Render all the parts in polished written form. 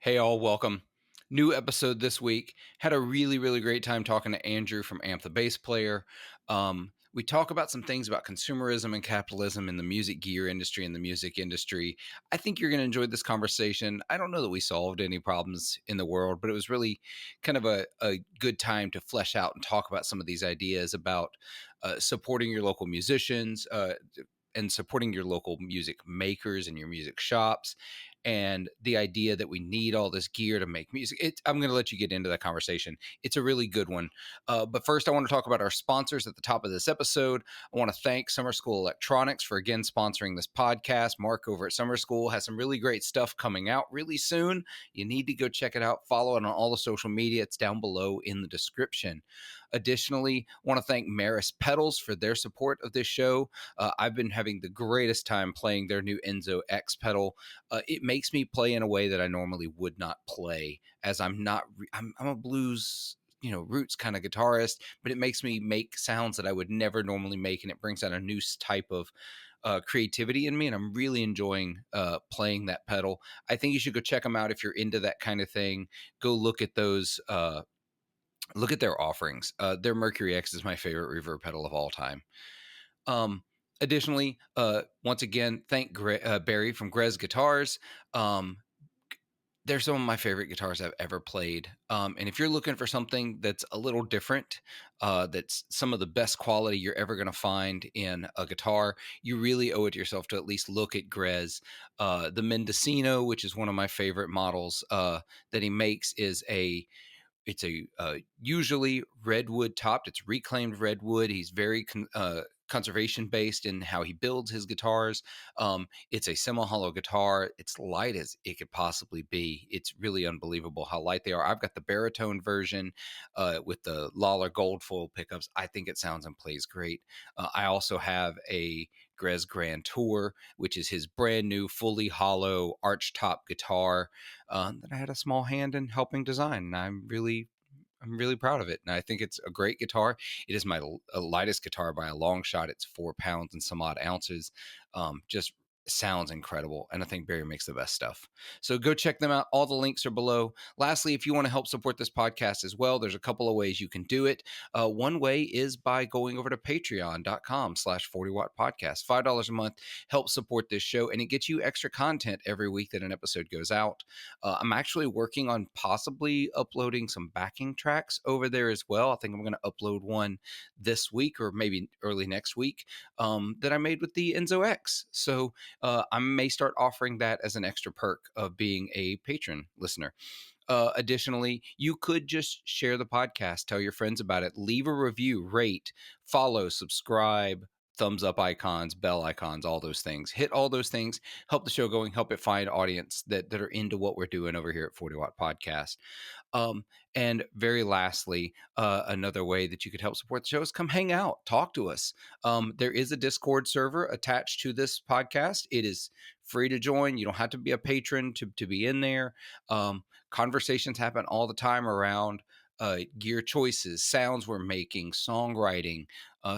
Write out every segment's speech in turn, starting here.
Hey, all, welcome. New episode this week. Had a really great time talking to Andrew from Amp the Bass Player. We talk about some things about consumerism and capitalism in the music gear industry and the music industry. I think you're going to enjoy this conversation. I don't know that we solved any problems in the world, but it was really kind of a good time to flesh out and talk about some of these ideas about supporting your local musicians, and supporting your local music makers and your music shops, and the idea that we need all this gear to make music. I'm going to let you get into that conversation. It's a really good one. But first, I want to talk about our sponsors at the top of this episode. I want to thank Summer School Electronics for again sponsoring this podcast. Mark over at Summer School has some really great stuff coming out really soon. You need to go check it out. Follow it on all the social media. It's down below in the description. Additionally, I want to thank Maris Pedals for their support of this show. I've been having the greatest time playing their new Enzo X pedal. It makes me play in a way that I normally would not play, as I'm not. I'm a blues, roots kind of guitarist, but it makes me make sounds that I would never normally make, and it brings out a new type of creativity in me, and I'm really enjoying playing that pedal. I think you should go check them out if you're into that kind of thing. Go look at those. Look at their offerings. Their Mercury X is my favorite reverb pedal of all time. Additionally, once again, thank Barry from Grez Guitars. They're some of my favorite guitars I've ever played. And if you're looking for something that's a little different, that's some of the best quality you're ever going to find in a guitar, you really owe it to yourself to at least look at Grez. The Mendocino, which is one of my favorite models that he makes, it's a usually redwood topped. It's reclaimed redwood. He's very conservation based in how he builds his guitars. It's a semi-hollow guitar. It's light as it could possibly be. It's really unbelievable how light they are. I've got the baritone version with the Lawler gold foil pickups. I think it sounds and plays great. I also have a Grez Grand Tour, which is his brand new fully hollow arch top guitar that I had a small hand in helping design. And I'm really proud of it. And I think it's a great guitar. It is my lightest guitar by a long shot. It's 4 pounds and some odd ounces. Just sounds incredible. And I think Barry makes the best stuff. So go check them out. All the links are below. Lastly, if you want to help support this podcast as well, there's a couple of ways you can do it. One way is by going over to patreon.com/40watt podcast. $5 a month helps support this show, and it gets you extra content every week that an episode goes out. I'm actually working on possibly uploading some backing tracks over there as well. I think I'm going to upload one this week or maybe early next week that I made with the Enzo X. So I may start offering that as an extra perk of being a patron listener. Additionally, you could just share the podcast, tell your friends about it, leave a review, rate, follow, subscribe, thumbs up icons, bell icons, all those things. Hit all those things, help the show going, help it find audience that are into what we're doing over here at 40 Watt Podcast. And very lastly, another way that you could help support the show is come hang out, talk to us. There is a Discord server attached to this podcast. It is free to join. You don't have to be a patron to be in there. Conversations happen all the time around gear choices, sounds we're making, songwriting.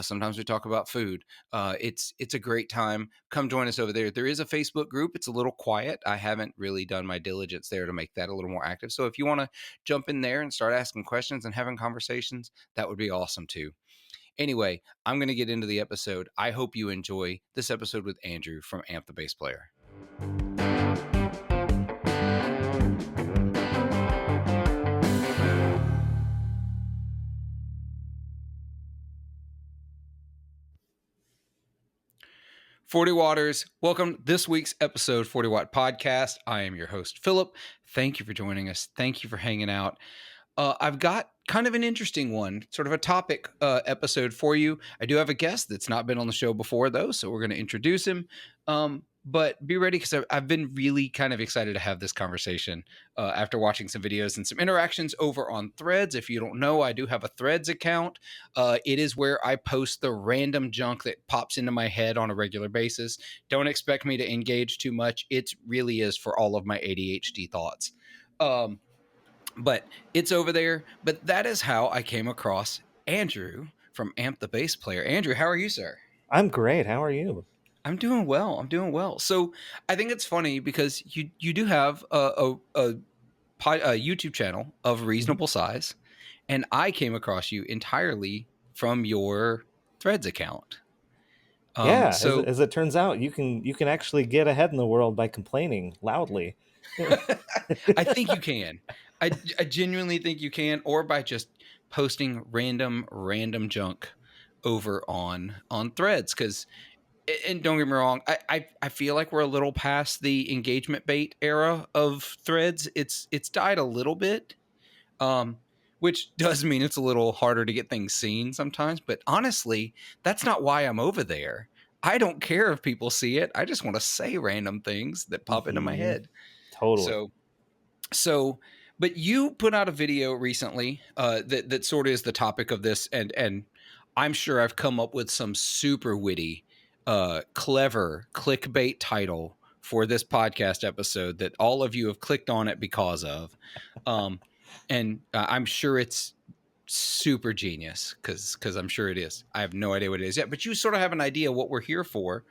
Sometimes we talk about food. It's a great time. Come join us over there. There is a Facebook group. It's a little quiet. I haven't really done my diligence there to make that a little more active. So if you want to jump in there and start asking questions and having conversations, that would be awesome too. Anyway, I'm going to get into the episode. I hope you enjoy this episode with Andrew from Amp the Bass Player. 40 Watters, welcome to this week's episode 40 Watt Podcast. I am your host, Philip. Thank you for joining us. Thank you for hanging out. I've got kind of an interesting one, sort of a topic episode for you. I do have a guest that's not been on the show before, though, so we're going to introduce him. But be ready, because I've been really kind of excited to have this conversation after watching some videos and some interactions over on Threads. If you don't know, I do have a Threads account. It is where I post the random junk that pops into my head on a regular basis. Don't expect me to engage too much. It really is for all of my ADHD thoughts. But it's over there. But that is how I came across Andrew from Amp the Bass Player. Andrew, how are you, sir? I'm great. How are you? I'm doing well. So I think it's funny because you do have a YouTube channel of Mhm. reasonable size, and I came across you entirely from your Threads account. Yeah, So as it turns out, you can actually get ahead in the world by complaining loudly. I think you can. I genuinely think you can, or by just posting random junk over on Threads. Because, and don't get me wrong, I feel like we're a little past the engagement bait era of Threads. It's died a little bit, um, which does mean it's a little harder to get things seen sometimes. But honestly, that's not why I'm over there. I don't care if people see it. I just want to say random things that pop into my Mhm. head. Totally. So so, but you put out a video recently that sort of is the topic of this, and I'm sure I've come up with some super witty, clever clickbait title for this podcast episode that all of you have clicked on it because of, um, and I'm sure it's super genius because I'm sure it is. I have no idea what it is yet, but you sort of have an idea what we're here for.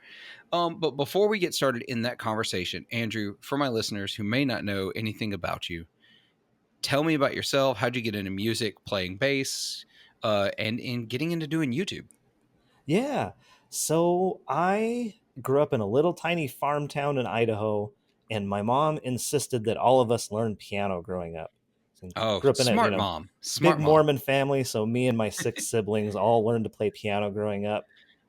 But before we get started in that conversation, Andrew, for my listeners who may not know anything about you, tell me about yourself. How'd you get into music, playing bass, and in getting into doing YouTube? Yeah. So I grew up in a little tiny farm town in Idaho, and my mom insisted that all of us learn piano growing up. So Oh, grew up in a smart mom. big Smart mom. Mormon family, so me and my six siblings all learned to play piano growing up.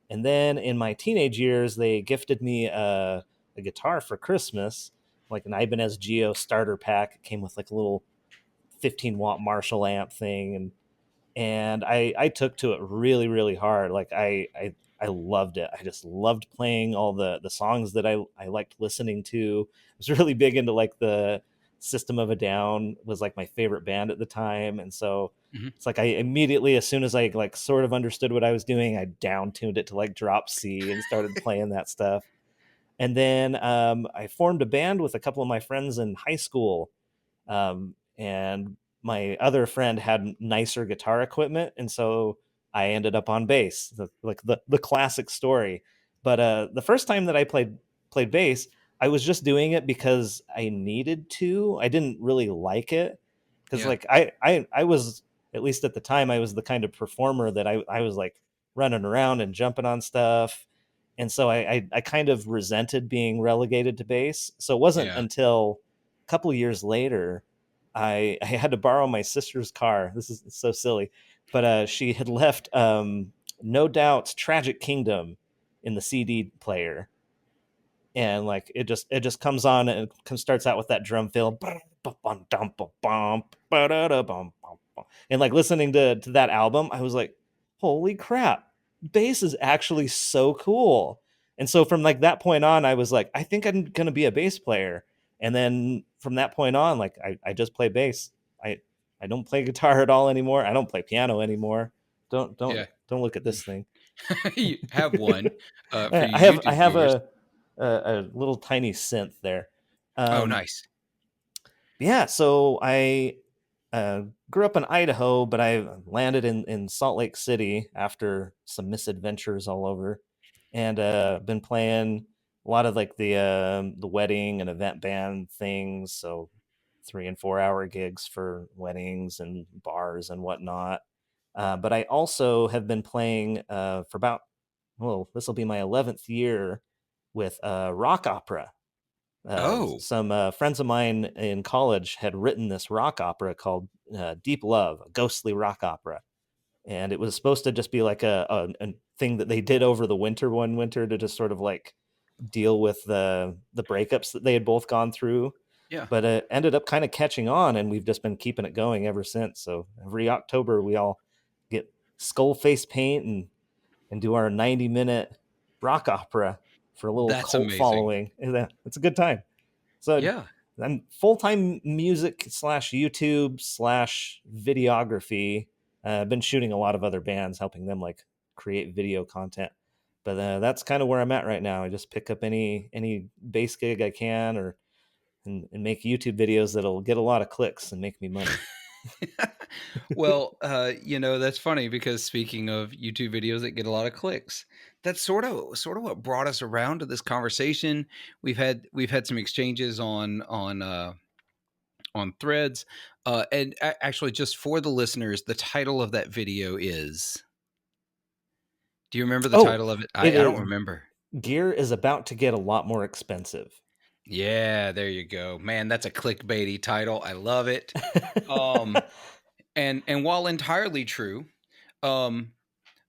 And then in my teenage years, they gifted me a guitar for Christmas, like an Ibanez Geo starter pack. It came with like a little 15-watt Marshall amp thing, and I took to it really hard. Like I loved it. I just loved playing all the songs that I liked listening to. I was really big into like the System of a Down was like my favorite band at the time, and so Mhm. it's like I immediately, as soon as I like sort of understood what I was doing, I down tuned it to like drop C and started playing that stuff. And then I formed a band with a couple of my friends in high school, and my other friend had nicer guitar equipment, and so I ended up on bass, the classic story. But the first time that I played bass, I was just doing it because I needed to. I didn't really like it because Yeah. like I was, at least at the time, I was the kind of performer that I was like running around and jumping on stuff, and so I kind of resented being relegated to bass. So it wasn't Yeah. until a couple years later I had to borrow my sister's car. This is so silly, but she had left No Doubt's Tragic Kingdom in the CD player, and like it just comes on and starts out with that drum fill, and like listening to that album, I was like, holy crap, bass is actually so cool. And so from like that point on, I was like, I think I'm gonna be a bass player. And then from that point on, like I just play bass. I don't play guitar at all anymore. I don't play piano anymore. don't Yeah. don't don't look at this thing. You have one for I you have YouTube viewers. a little tiny synth there. Oh, Um, nice. yeah, so I grew up in Idaho, but I landed in Salt Lake City after some misadventures all over, and been playing a lot of like the wedding and event band things. So 3 and 4 hour gigs for weddings and bars and whatnot. But I also have been playing for about, well, this will be my 11th year with rock opera. Oh, Some friends of mine in college had written this rock opera called Deep Love, a ghostly rock opera. And it was supposed to just be like a thing that they did over the winter, one winter, to just sort of like deal with the breakups that they had both gone through. yeah. But it ended up kind of catching on, and we've just been keeping it going ever since. So every October, we all get skull face paint and do our 90-minute rock opera for a little That's cult amazing. following. It's a good time. So Yeah. I'm full-time music slash YouTube slash videography. I've been shooting a lot of other bands, helping them like create video content. But that's kind of where I'm at right now. I just pick up any bass gig I can, or and make YouTube videos that'll get a lot of clicks and make me money. Well, that's funny because speaking of YouTube videos that get a lot of clicks, that's sort of what brought us around to this conversation. We've had some exchanges on Threads. And actually, just for the listeners, the title of that video is. Do you remember the Oh, title of it? it I don't is remember. gear is about to get a lot more expensive. Yeah, there you go. Man, that's a clickbaity title. I love it. Um, and while entirely true, um,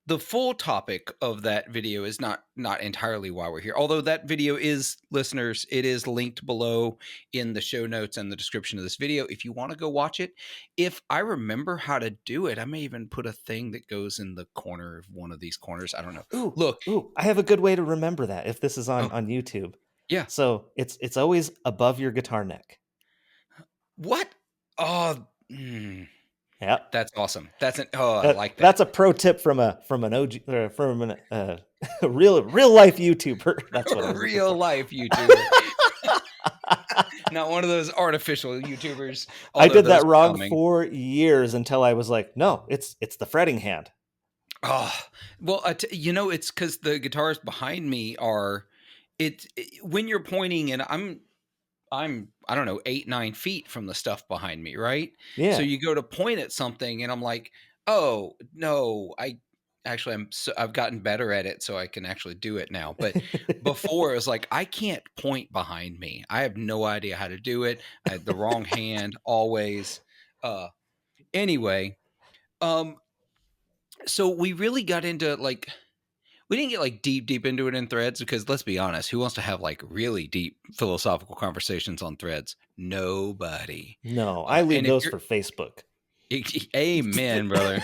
the full topic of that video is not entirely why we're here. Although that video is, listeners, it is linked below in the show notes and the description of this video if you want to go watch it. If I remember how to do it, I may even put a thing that goes in the corner of one of these corners. I don't know. Ooh, Look, ooh, I have a good way to remember that if this is oh on YouTube. yeah, So it's always above your guitar neck. what? Oh, mm, Yep. that's awesome. I like that. That's a pro tip from an OG from an real life YouTuber. That's what I was looking Real for. life YouTuber, not one of those artificial YouTubers. I Although did those that are wrong coming. for years until I was like, no, it's the fretting hand. Oh, well, it's because the guitars behind me are. When you're pointing, and I'm I don't know 8 9 feet from the stuff behind me, right? So Yeah. you go to point at something, and I'm like, oh no, I've gotten better at it, so I can actually do it now. But before it was like I can't point behind me. I have no idea how to do it. I had the wrong hand always. Uh, anyway, um, so we really got into like we didn't get like deep into it in Threads because let's be honest, who wants to have like really deep philosophical conversations on Threads? Nobody. No, I leave And if those you're for Facebook. amen, brother.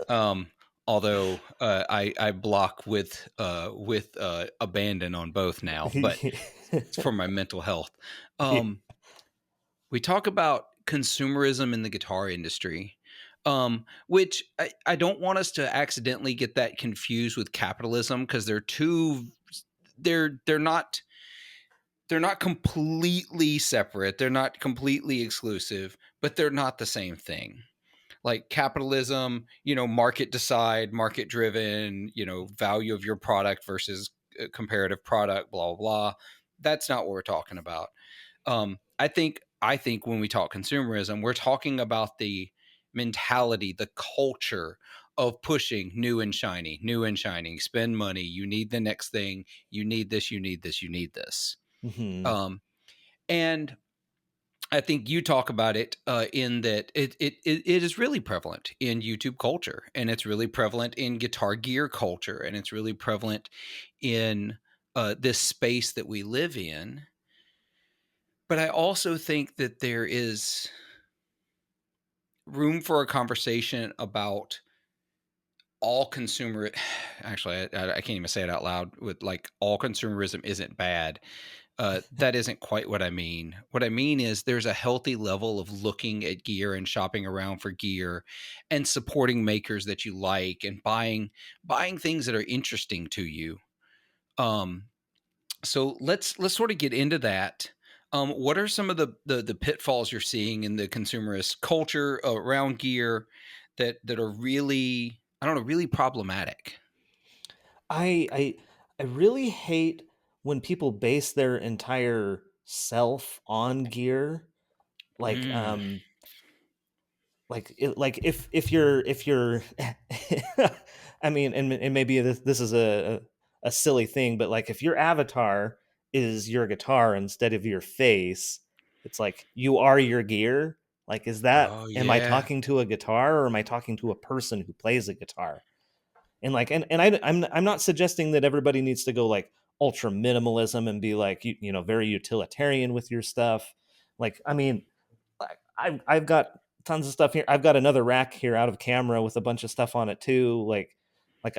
Um, although I block with abandon on both now, but it's for my mental health. Um, we talk about consumerism in the guitar industry, which I don't want us to accidentally get that confused with capitalism because they're not completely separate. They're not completely exclusive, but they're not the same thing. Like capitalism, market decide, market driven, value of your product versus comparative product, blah blah blah. That's not what we're talking about. I think when we talk consumerism, we're talking about the mentality, the culture of pushing new and shiny, new and shining. Spend money. You need the next thing. You need this. You need this. You need this. Hmm. Um, and I think you talk about it in that it is really prevalent in YouTube culture, and it's really prevalent in guitar gear culture, and it's really prevalent in this space that we live in. But I also think that there is room for a conversation about all consumer. Actually, I can't even say it out loud. With like all consumerism isn't bad. That isn't quite what I mean. What I mean is there's a healthy level of looking at gear and shopping around for gear and supporting makers that you like and buying things that are interesting to you. Um, so let's sort of get into that. What are some of the pitfalls you're seeing in the consumerist culture around gear that are really, I don't know, really problematic? I I I really hate when people base their entire self on gear. Like Mm. like if you're I mean, and maybe this is a silly thing, but like if your avatar is your guitar instead of your face, it's like you are your gear. Like, is that, Oh am I yeah. talking to a guitar or am I talking to a person who plays a guitar? And like, I'm not suggesting that everybody needs to go like ultra minimalism and be like very utilitarian with your stuff. Like, I mean, I've got tons of stuff here. I've got another rack here out of camera with a bunch of stuff on it too. Like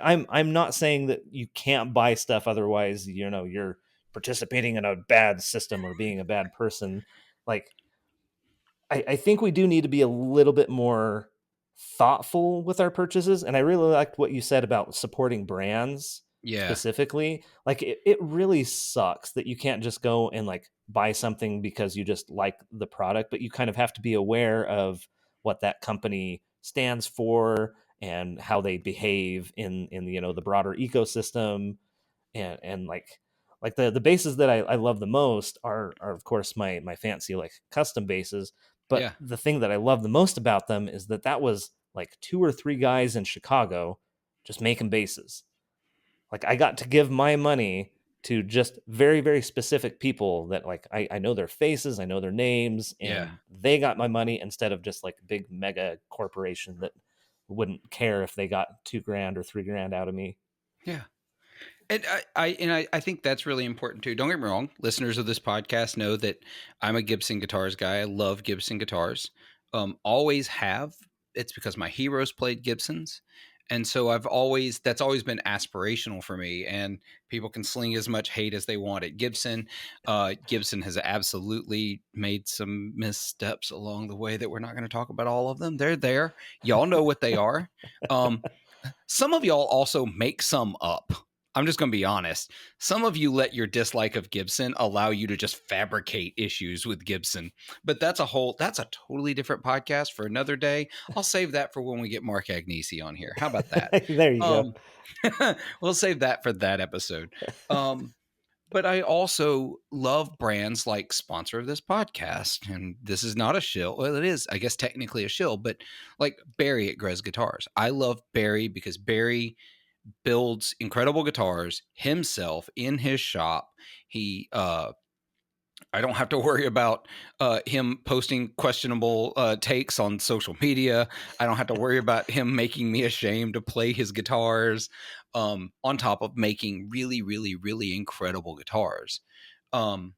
I'm not saying that you can't buy stuff, otherwise you're participating in a bad system or being a bad person. Like, I think we do need to be a little bit more thoughtful with our purchases. And I really liked what you said about supporting brands Yeah. specifically. Like, it really sucks that you can't just go and like buy something because you just like the product, but you kind of have to be aware of what that company stands for and how they behave in the broader ecosystem. And like the bases that I love the most are of course my fancy like custom bases, But Yeah. the thing that I love the most about them is that that was like 2 or 3 guys in Chicago just making basses. Like I got to give my money to just very, very specific people that like I know their faces, I know their names, Yeah. and they got my money instead of just like a big mega corporation that wouldn't care if they got 2 grand or 3 grand out of me. Yeah. And I think that's really important too. Don't get me wrong. Listeners of this podcast know that I'm a Gibson guitars guy. I love Gibson guitars. Always have. It's because my heroes played Gibsons. And so that's always been aspirational for me. And people can sling as much hate as they want at Gibson. Gibson has absolutely made some missteps along the way that we're not going to talk about all of them. They're there. Y'all know what they are. Um, some of y'all also make some up. I'm just going to be honest. Some of you let your dislike of Gibson allow you to just fabricate issues with Gibson. But that's a totally different podcast for another day. I'll save that for when we get Mark Agnesi on here. How about that? There you go. Um, we'll save that for that episode. Um, but I also love brands like sponsor of this podcast. And this is not a shill. Well, it is, I guess, technically a shill, but like Barry at Grez Guitars. I love Barry because Barry builds incredible guitars himself in his shop. He I don't have to worry about him posting questionable takes on social media. I don't have to worry about him making me ashamed to play his guitars. On top of making really, really, really incredible guitars. Um,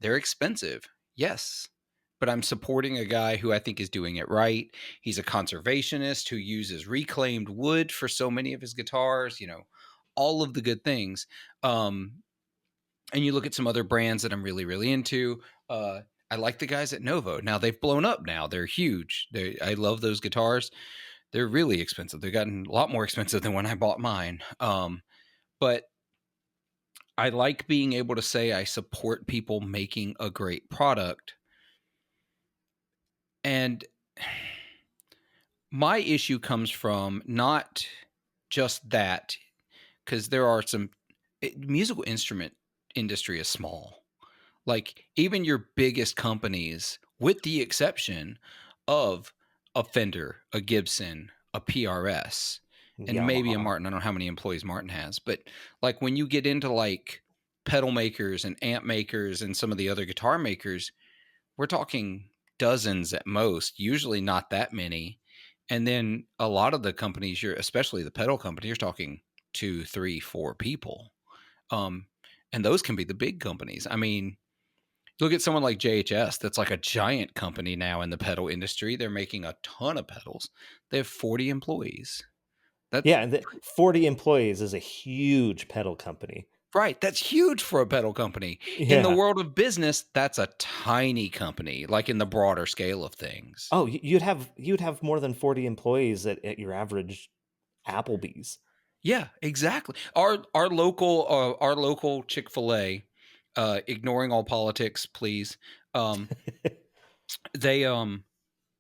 they're expensive, yes, but I'm supporting a guy who I think is doing it right. He's a conservationist who uses reclaimed wood for so many of his guitars, all of the good things. And you look at some other brands that I'm really, really into. I like the guys at Novo. Now they've blown up now. They're huge. I love those guitars. They're really expensive. They've gotten a lot more expensive than when I bought mine. But I like being able to say I support people making a great product. And my issue comes from not just that, because there are musical instrument industry is small. Like even your biggest companies, with the exception of a Fender, a Gibson, a PRS, and maybe a Yamaha. Martin. I don't know how many employees Martin has, but like when you get into like pedal makers and amp makers and some of the other guitar makers, we're talking dozens at most, usually not that many. And then a lot of the companies, especially the pedal company, you're talking two, three, four people. Um, and those can be the big companies. I mean, look at someone like JHS, that's like a giant company now in the pedal industry. They're making a ton of pedals. They have 40 employees. That's Yeah, and 40 employees is a huge pedal company. right. That's huge for a pedal company. In the Yeah. world of business, that's a tiny company, like in the broader scale of things. Oh, you'd have more than 40 employees at your average Applebee's. Yeah, exactly. Our local Chick-fil-A, ignoring all politics, please. Um, they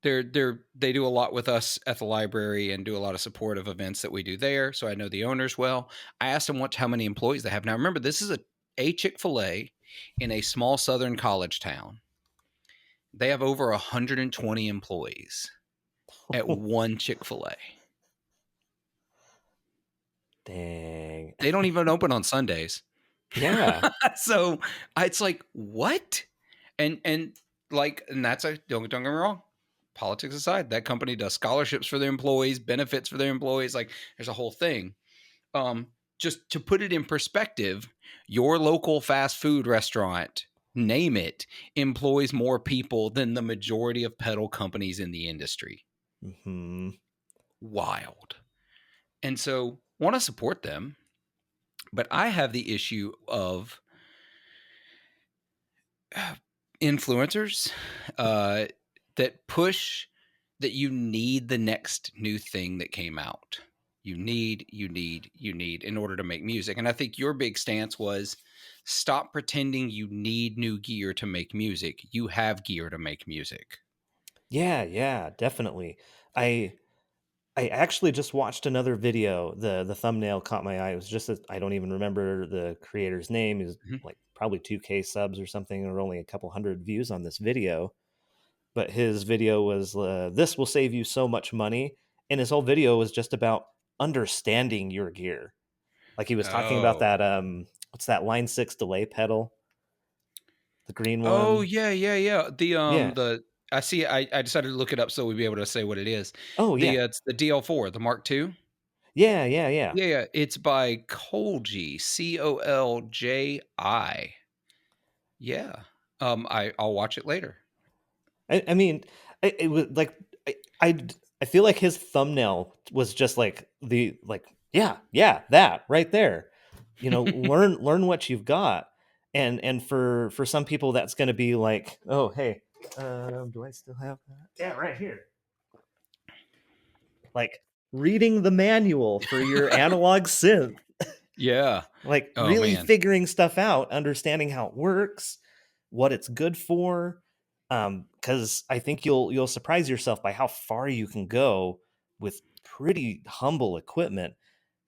they do a lot with us at the library and do a lot of support of events that we do there. So I know the owners well. I asked them how many employees they have. Now remember, this is a Chick-fil-A in a small southern college town. They have over 120 employees at one Chick-fil-A. Dang. They don't even open on Sundays. Yeah. So it's like, what? And like, and that's don't get me wrong. Politics aside, that company does scholarships for their employees, benefits for their employees. Like there's a whole thing. Um, just to put it in perspective, your local fast food restaurant, name it, employs more people than the majority of pedal companies in the industry. Mhm. Wild. And so want to support them, but I have the issue of influencers uh, that push that you need the next new thing that came out. You need in order to make music. And I think your big stance was stop pretending you need new gear to make music. You have gear to make music. Yeah, yeah, definitely. I I actually just watched another video. The thumbnail caught my eye. It was just I don't even remember the creator's name. Is Mhm. like probably 2K subs or something, or only a couple hundred views on this video. but his video was this will save you so much money, and his whole video was just about understanding your gear. Like he was talking about Oh. that what's that line 6 delay pedal, the green Oh, one. yeah, yeah, yeah. Yeah. The I see I decided to look it up so we'd be able to say what it is. Oh yeah. It's the DL4, the Mark II? Yeah, yeah, yeah. Yeah, yeah, it's by Colji, Colji. Yeah. I'll watch it later. I mean, it was like I, I I feel like his thumbnail was just like yeah, yeah, that right there. You know, learn what you've got. And for some people that's going to be like, "Oh, hey, do I still have that?" Yeah, right here. Like reading the manual for your analog synth, Yeah. like Oh, really man. figuring stuff out, understanding how it works, what it's good for. Because I think you'll surprise yourself by how far you can go with pretty humble equipment.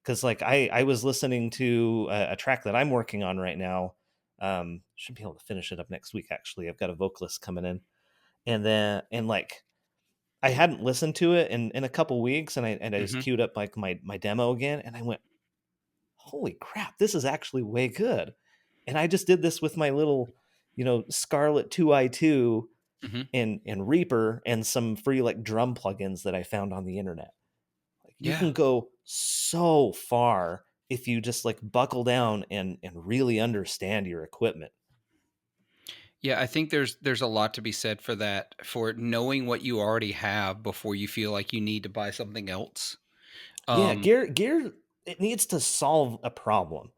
Because like I was listening to a track that I'm working on right now. Should be able to finish it up next week. Actually, I've got a vocalist coming in, and like I hadn't listened to it in a couple weeks, and I just Mhm. queued up like my demo again, and I went, holy crap, this is actually way good. And I just did this with my little, Scarlett 2i2 Mhm. and Reaper and some free like drum plugins that I found on the internet. Like you Yeah. can go so far if you just like buckle down and really understand your equipment. Yeah, I think there's a lot to be said for that, for knowing what you already have before you feel like you need to buy something else. Yeah, Um, gear it needs to solve a problem.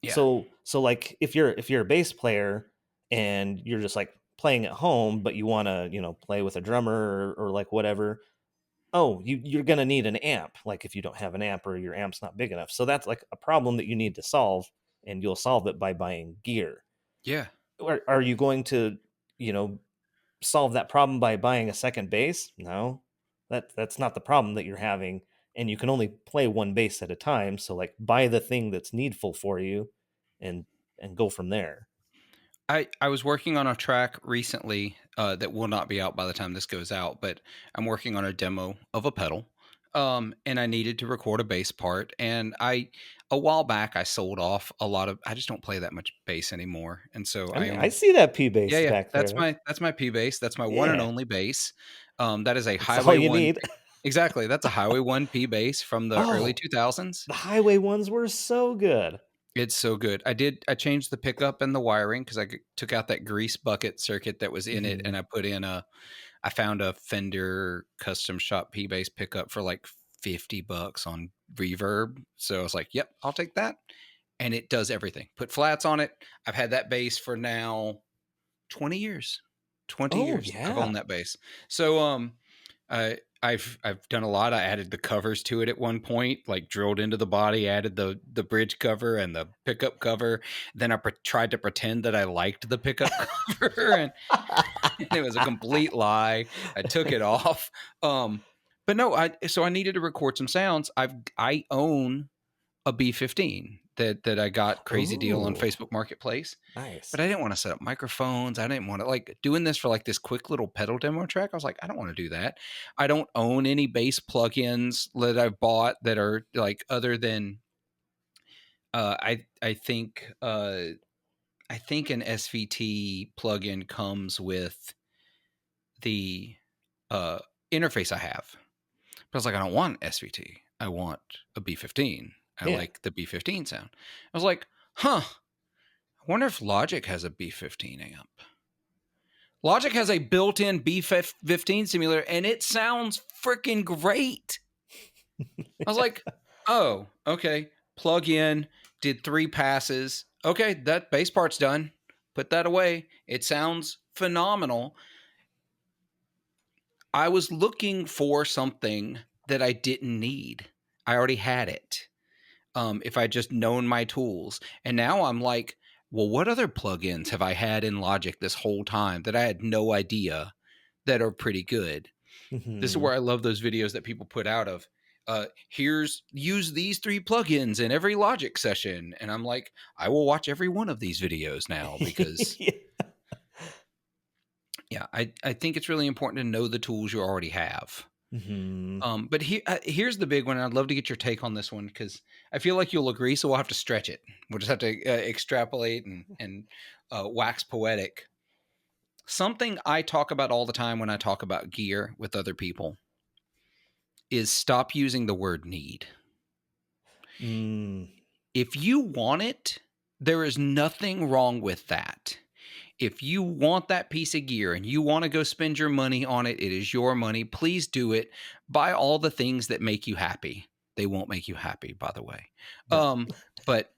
yeah. So like if you're a bass player and you're just like playing at home, but you want to play with a drummer or like whatever, oh, you're gonna need an amp. Like if you don't have an amp or your amp's not big enough, so that's like a problem that you need to solve, and you'll solve it by buying gear. Yeah. Are you going to you know solve that problem by buying a second bass? No, that's not the problem that you're having, and you can only play one bass at a time. So like buy the thing that's needful for you, and go from there. I was working on a track recently, that will not be out by the time this goes out, but I'm working on a demo of a pedal, and I needed to record a bass part, and a while back, I sold off a lot of I just don't play that much bass anymore, and so I I mean, I own see that P Yeah, bass yeah, back there. that's my P bass, that's my one and Yeah, only bass. That is a that's all Highway you 1 need. Exactly, that's a Highway 1 P bass from the early Oh, 2000s. the highway ones were so good. It's so good. I changed the pickup and the wiring because took out that grease bucket circuit that was in it, Hmm. and I found a Fender custom shop P bass pickup for like $50 on Reverb. So I was like, "Yep, I'll take that." And it does everything. Put flats on it. I've had that bass for now 20 years. 20 Oh years I've yeah. owned that bass. So I've done a lot. I added the covers to it at one point, like drilled into the body, added the bridge cover and the pickup cover. Then tried to pretend that I liked the pickup cover, and it was a complete lie. I took it off. Um, but no, I needed to record some sounds. I own a B15 that I got crazy deal on Oh, Facebook Marketplace, but nice. I didn't want to set up microphones. I didn't want to like doing this for like this quick little pedal demo track. I was like, I don't want to do that. I don't own any bass plugins that I've bought that are like other than I think an SVT plugin comes with the uh interface I have. But I was like, I don't want SVT. I want a B15. I Yeah. like the B15 sound. I was like, huh, I wonder if Logic has a B15 amp. Logic has a built-in B15 simulator, and it sounds freaking great. I was like, oh, okay. Plug in, did 3 passes. Okay, that bass part's done. Put that away. It sounds phenomenal. I was looking for something that I didn't need. I already had it. If I just known my tools. And now I'm like, well, what other plugins have I had in Logic this whole time that I had no idea that are pretty good? This is Hmm. where I love those videos that people put out of, here's use these 3 plugins in every Logic session. And I'm like, I will watch every one of these videos now because Yeah. Yeah, I think it's really important to know the tools you already have. Hmm. But here's the big one. And I'd love to get your take on this one because I feel like you'll agree. So we'll have to stretch it. We'll just have to extrapolate and wax poetic. Something I talk about all the time when I talk about gear with other people is stop using the word need. Mm, If you want it, there is nothing wrong with that. If you want that piece of gear and you want to go spend your money on it, it is your money. Please do it. Buy all the things that make you happy. They won't make you happy, by the way. no. But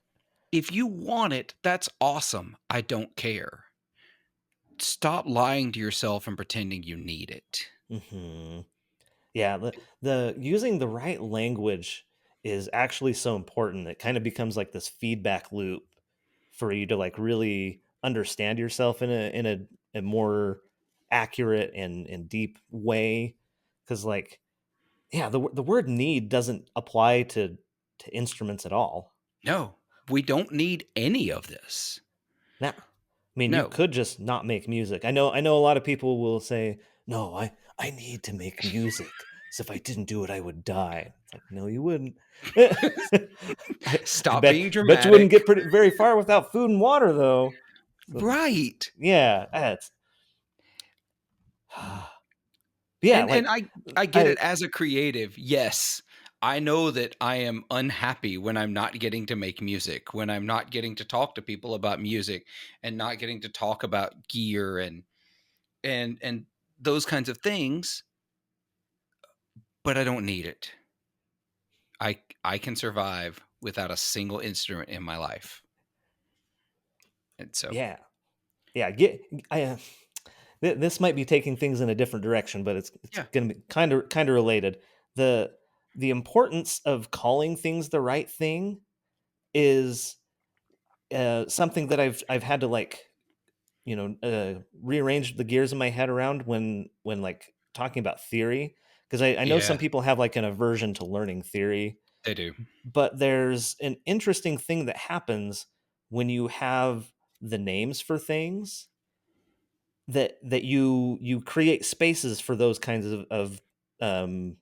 if you want it, that's awesome. I don't care. Stop lying to yourself and pretending you need it. Hmm. Yeah, the using the right language is actually so important. It kind of becomes like this feedback loop for you to like really understand yourself in a more accurate and deep way. Because like, yeah, the word need doesn't apply to instruments at all. No, we don't need any of this. Now, I mean, you No. could just not make music. I know a lot of people will say, "No, I need to make music. So if I didn't do it, I would die." It's like, "No, you wouldn't." I Stop being bet you wouldn't dramatic. get very far without food and water though. So Right. yeah, that's yeah, And like I get I it as a creative. Yes. I know that I am unhappy when I'm not getting to make music, when I'm not getting to talk to people about music and not getting to talk about gear and those kinds of things, but I don't need it. I can survive without a single instrument in my life. And so, yeah. Yeah, get I this might be taking things in a different direction, but it's yeah. going to be kind of related. The the importance of calling things the right thing is something that I've had to like rearrange the gears in my head around when like talking about theory because I know some Yeah, people have like an aversion to learning theory, they do. but there's an interesting thing that happens when you have the names for things that you create spaces for those kinds of um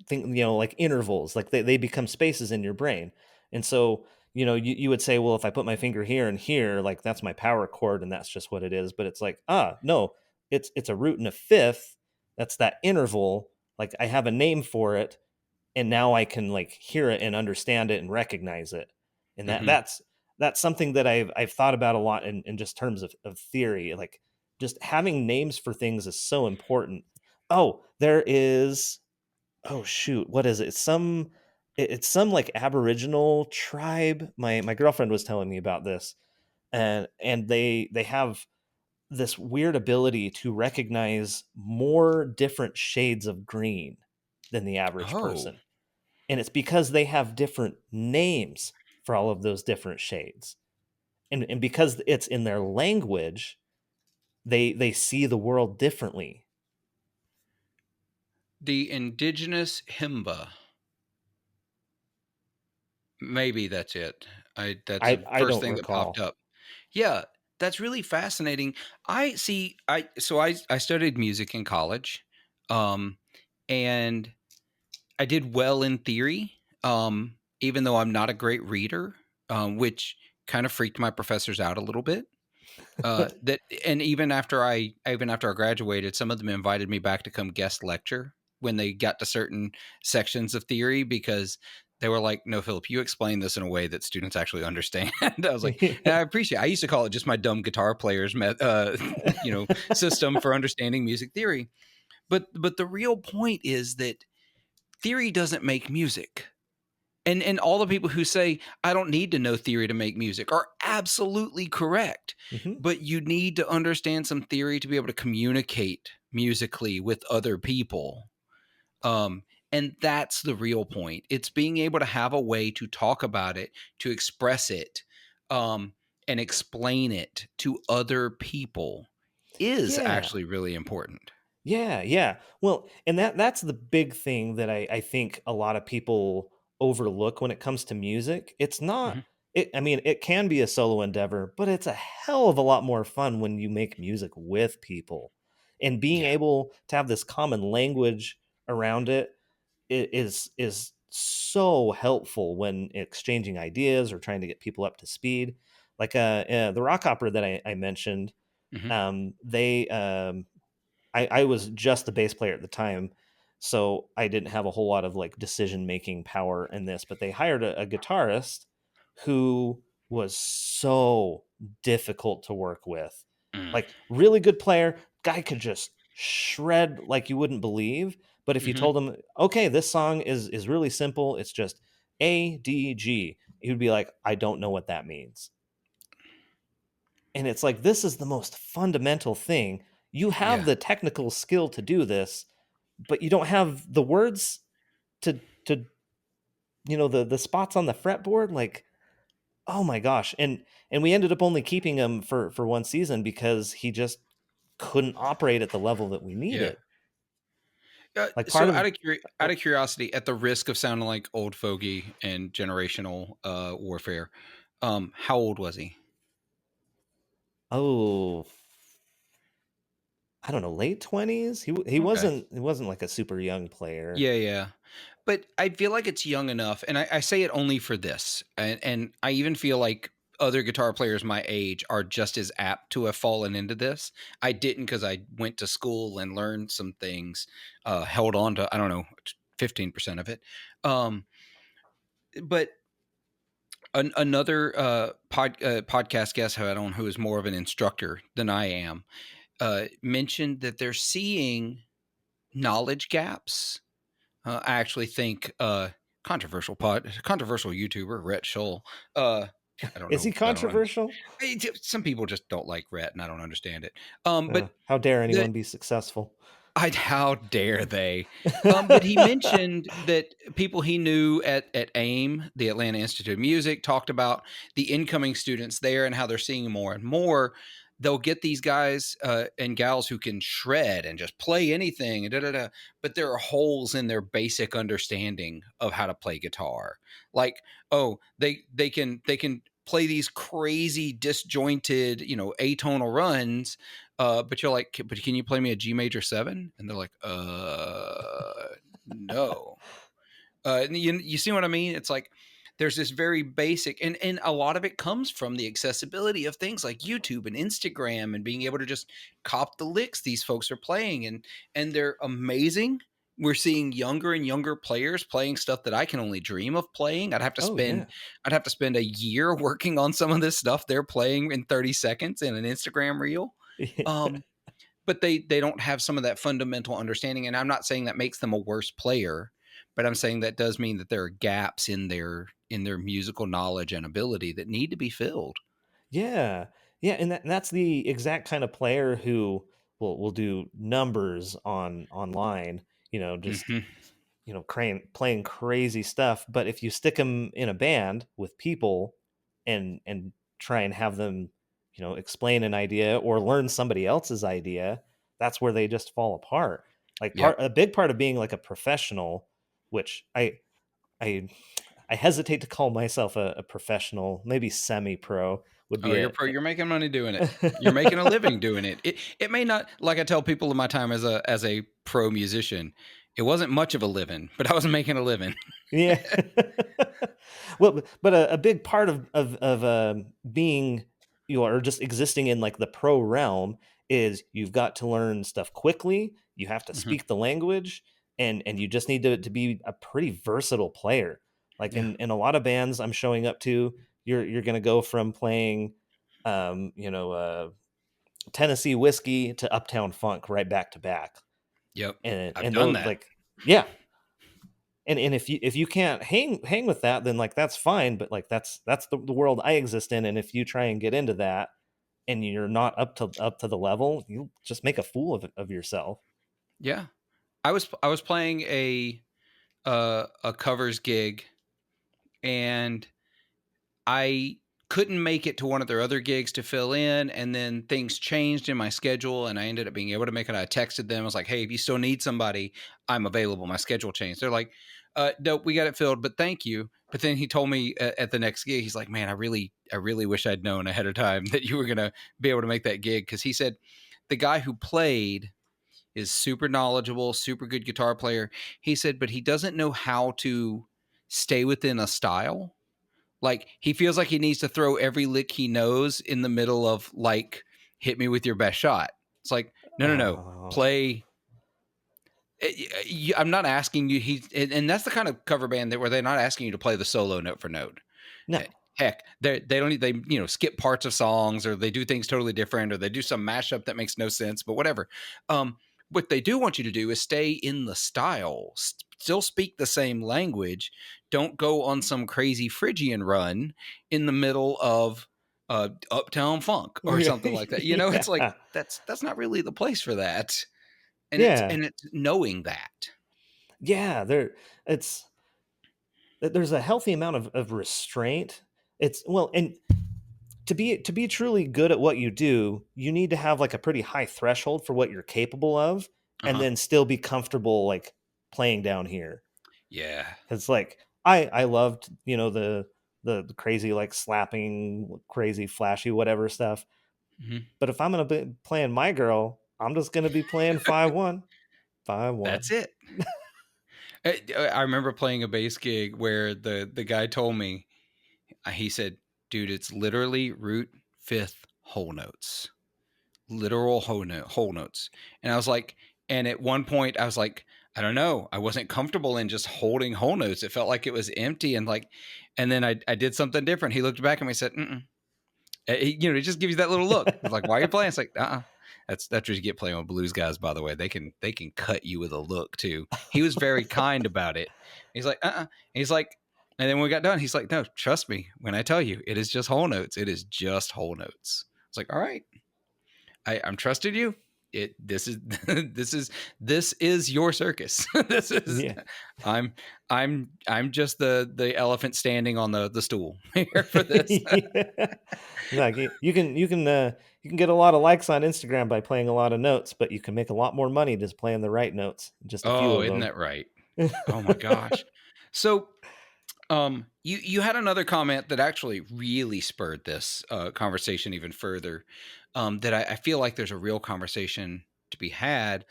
thing, like intervals, like they become spaces in your brain. And so you would say, well, if I put my finger here and here, like that's my power chord and that's just what it is. But it's like, no, it's a root and a fifth. That's that interval. Like I have a name for it, and now I can like hear it and understand it and recognize it. And Hmm. that's something that I've thought about a lot in just terms of theory. Like just having names for things is so important. Oh, there is, oh shoot, what is it? It's some like Aboriginal tribe. My girlfriend was telling me about this, and they have this weird ability to recognize more different shades of green than the average Oh, person. And it's because they have different names for all of those different shades. And because it's in their language, they see the world differently. the indigenous himba. Maybe that's it. I That's the I first don't thing that popped recall. up. Yeah, that's really fascinating. I see I studied music in college. Um and I did well in theory. Even though I'm not a great reader, which kind of freaked my professors out a little bit. That and even after I graduated, some of them invited me back to come guest lecture when they got to certain sections of theory because they were like, "No, Philip, you explain this in a way that students actually understand." I was like, and I appreciate. I used to call it just my dumb guitar player's system for understanding music theory. But the real point is that theory doesn't make music. And all the people who say, "I don't need to know theory to make music," are absolutely correct. Mhm. But you need to understand some theory to be able to communicate musically with other people. Um, and that's the real point. It's being able to have a way to talk about it, to express it, um, and explain it to other people is Yeah. actually really important. Yeah, yeah. Well, and that's the big thing that I think a lot of people overlook when it comes to music. Mhm. I mean, it can be a solo endeavor, but it's a hell of a lot more fun when you make music with people. And being Yeah. able to have this common language around it is so helpful when exchanging ideas or trying to get people up to speed. Like the rock opera that I mentioned, Hmm. they I was just the bass player at the time, so I didn't have a whole lot of like decision making power in this. But they hired a guitarist who was so difficult to work with. Mm. Like really good player, guy could just shred like you wouldn't believe. But if you Hmm. told him, okay, this song is really simple, it's just A D G, he would be like, I don't know what that means. And it's like, this is the most fundamental thing. You have Yeah. the technical skill to do this, but you don't have the words to the spots on the fretboard. Like, oh my gosh. And we ended up only keeping him for one season because he just couldn't operate at the level that we Yeah. needed. Like part So of out oh, of curiosity, at the risk of sounding like old fogey and generational warfare, how old was he? oh, I don't know, late 20s. Okay. He wasn't like a super young player. Yeah, yeah. But I feel like it's young enough, and I say it only for this, and I even feel like other guitar players my age are just as apt to have fallen into this. I didn't because I went to school and learned some things, held on to, I don't know, 15% of it. Um, but another podcast guest who I had on, who is more of an instructor than I am, mentioned that they're seeing knowledge gaps. I actually think controversial YouTuber Rhett Shull. Uh, I don't Is he know. I don't. controversial? Some people just don't like Rhett, and I don't understand it. But How dare the anyone be successful? how dare they? But he mentioned that people he knew at AIM, the Atlanta Institute of Music, talked about the incoming students there and how they're seeing more and more. They'll get these guys and gals who can shred and just play anything, and da, da, da, but there are holes in their basic understanding of how to play guitar. Like, oh, they can play these crazy disjointed, atonal runs, but you're like, but can you play me a G major seven? And they're like, no. And you see what I mean? It's like there's this very basic, and a lot of it comes from the accessibility of things like YouTube and Instagram and being able to just cop the licks these folks are playing, and they're amazing. We're seeing younger and younger players playing stuff that I can only dream of playing. Oh yeah. I'd have to spend a year working on some of this stuff they're playing in 30 seconds in an Instagram reel. Um, but they don't have some of that fundamental understanding, and I'm not saying that makes them a worse player, but I'm saying that does mean that there are gaps in their musical knowledge and ability that need to be filled. Yeah. Yeah, and that's the exact kind of player who will do numbers online, just Hmm. playing crazy stuff. But if you stick them in a band with people and try and have them, explain an idea or learn somebody else's idea, that's where they just fall apart. Like Yep. a big part of being like a professional, which I I hesitate to call myself a professional, maybe semi-pro would Oh, be a you're making money doing it. You're making a living doing it. It may not, like I tell people in my time as a pro musician, it wasn't much of a living, but I was making a living. Yeah. Well, but a big part of being or just existing in like the pro realm is you've got to learn stuff quickly. You have to Hmm. speak the language, and you just need to be a pretty versatile player. Like Yeah. in a lot of bands I'm showing up to, you're going to go from playing, um, you know, uh, Tennessee whiskey to Uptown Funk right back to back, Yep. I've and done those that. like yeah, and if you can't hang with that, then like that's fine, but like that's the world I exist in, and if you try and get into that and you're not up to the level, you just make a fool of yourself. Yeah. I was playing a covers gig, and I couldn't make it to one of their other gigs to fill in, and then things changed in my schedule, and I ended up being able to make it. I texted them. I was like, "Hey, if you still need somebody, I'm available. My schedule changed." They're like, "Nope, we got it filled, but thank you." But then he told me at the next gig, he's like, "Man, I really wish I'd known ahead of time that you were gonna be able to make that gig," because he said the guy who played is super knowledgeable, super good guitar player. He said, but he doesn't know how to stay within a style. Like, he feels like he needs to throw every lick he knows in the middle of, like, hit me with your best shot. It's like, no, no, no. Oh, Play. I'm not asking you. And that's the kind of cover band that where they're not asking you to play the solo note for note. no. Heck, they don't they skip parts of songs, or they do things totally different, or they do some mashup that makes no sense. But whatever. What they do want you to do is stay in the style, still speak the same language. Don't go on some crazy Phrygian run in the middle of Uptown Funk or something like that. It's like Yeah. that's not really the place for that. And it's Yeah. and it's knowing that. Yeah. It's there's a healthy amount of restraint. It's well, and to be truly good at what you do, you need to have like a pretty high threshold for what you're capable of, Uh and huh. then still be comfortable like playing down here. Yeah. It's like I loved the crazy like slapping, crazy flashy whatever stuff. Mhm. But if I'm gonna be playing my girl, I'm just gonna be playing 5-1, 5-1. That's it. I remember playing a bass gig where the guy told me, he said, "Dude, it's literally root fifth whole notes, literal whole notes." And I was like, and at one point I was like, I don't know, I wasn't comfortable in just holding whole notes. It felt like it was empty, and like, and then I did something different. He looked back at me and said, mm-mm. It just gives you that little look. It's like, why are you playing? It's like, That's what you get playing with blues guys, by the way. They can cut you with a look too. He was very kind about it. He's like, He's like, and then when we got done, he's like, no, trust me when I tell you, it is just whole notes. It is just whole notes. It's like, all right, I'm trusted you. This is this is your circus. This is Yeah. I'm I'm just the elephant standing on the stool here for this. Yeah. Like you can get a lot of likes on Instagram by playing a lot of notes, but you can make a lot more money just playing the right notes, just a few Oh, of isn't them. that right? Oh my gosh. So you had another comment that actually really spurred this conversation even further. That I feel like there's a real conversation to be had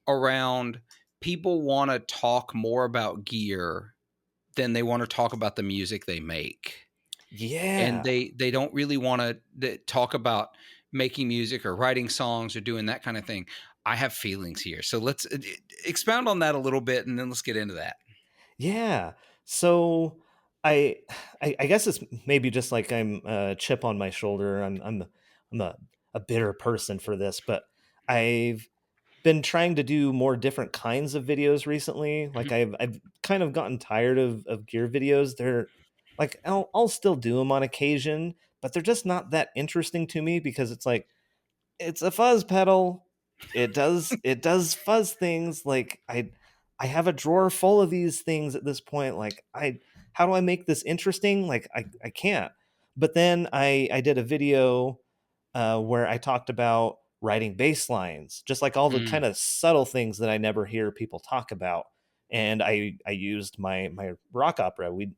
around, people want to talk more about gear than they want to talk about the music they make, and Yeah. they don't really want to talk about making music or writing songs or doing that kind of thing. I have feelings here, so let's expound on that a little bit, and then let's get into that. Yeah. So I I guess it's maybe just like I'm a chip on my shoulder. I'm a bitter person for this, but I've been trying to do more different kinds of videos recently. Like Mhm. I've kind of gotten tired of gear videos. They're like I'll still do them on occasion, but they're just not that interesting to me because it's like it's a fuzz pedal. It does fuzz things. Like I have a drawer full of these things at this point. Like I how do I make this interesting? Like I can't. But then I did a video where I talked about writing bass lines, just like all the Mm, kind of subtle things that I never hear people talk about. And I used my rock opera. We